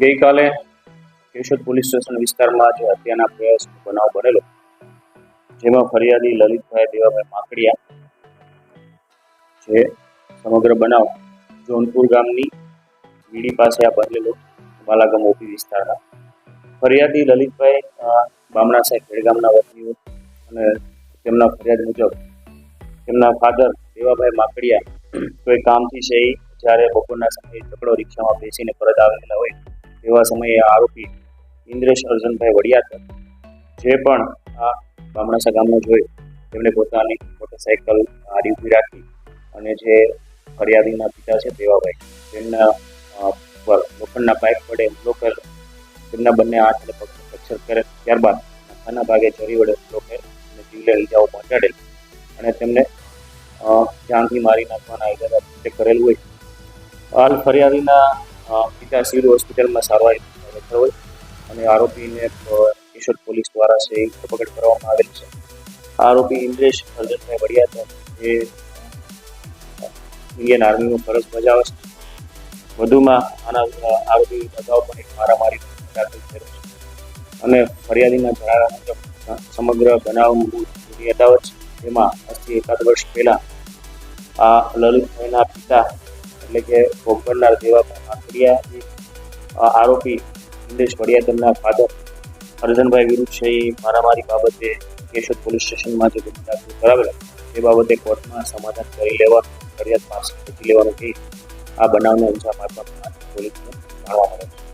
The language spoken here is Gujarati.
ગઈકાલે કેશોદ પોલીસ સ્ટેશન વિસ્તારમાં જે હત્યાના પ્રયાસનો બનાવ બનેલો, જેમાં ફરિયાદી લલિતભાઈ દેવાભાઈ માકડિયા, જે સમગ્ર બનાવ જોનપુર ગામની વીડી પાસે આ બનેલો બાલાગામ ઓપી વિસ્તારમાં. ફરિયાદી લલિતભાઈ બામણા સાહેબ ખેડગામના વતનીઓ અને તેમના ફરિયાદ મુજબ તેમના ફાધર દેવાભાઈ માકડિયા કોઈ કામથી છે જ્યારે બપોરના સમયે ઝઘડો રિક્ષામાં બેસીને પરત આવેલા હોય તેવા સમયે આરોપી ઇન્દ્રેશ અર્જુનભાઈ વડિયાકર, જે પણ આ બામણાસા ગામનો જોઈ, તેમણે પોતાની મોટરસાઇકલ આડી ઊભી રાખી અને જે ફરિયાદીના પિતા છે દેવાભાઈ, તેમના પર લોખંડના પાઇપ વડે હુમલો કરેલો. તેમના બંને હાથ અને પગને ફ્રેક્ચર કરે, ત્યારબાદ માથાના ભાગે છરી વડે હુમલો કરે અને જીવલેણ ઈજાઓ પહોંચાડેલ અને તેમને જાનથી મારી નાખવાના ઈરાદા કરેલ હોય. હાલ ફરિયાદીના પિતા સિવિલ હોસ્પિટલમાં સારવાર હેઠળ હોય અને આરોપીને કેશોદ પોલીસ દ્વારા ધરપકડ કરવામાં આવેલ છે. આરોપી ઇન્દ્રેશ અર્જુનભાઈ વડિયાકર, જે ઇન્ડિયન આર્મીમાં ફરજ બજાવે છે. વધુમાં આના આરોપી અગાઉ પણ એક મારામારી દાખલ થયેલો છે અને ફરિયાદીના જણાવ્યા મુજબ સમગ્ર બનાવનું જૂની અદાવત છે, જેમાં આજથી એકાદ વર્ષ પહેલા આ લલિતભાઈના પિતા એટલે કે ભોગ બનનાર દેવાભાઈ માકડિયા આરોપી ઇન્દ્રેશ વડિયાકરના ફાધર અર્જનભાઈ વિરુદ્ધ છે મારામારી બાબતે કેશોદ પોલીસ સ્ટેશનમાં જે ગુનો દાખલ કરાવેલો, તે બાબતે કોર્ટમાં સમાધાન કરી લેવાનું, ફરિયાદ પાસે પૂછી લેવાનું કહી આ બનાવને અંજામ આપવામાં પોલીસને જાણવા મળે છે.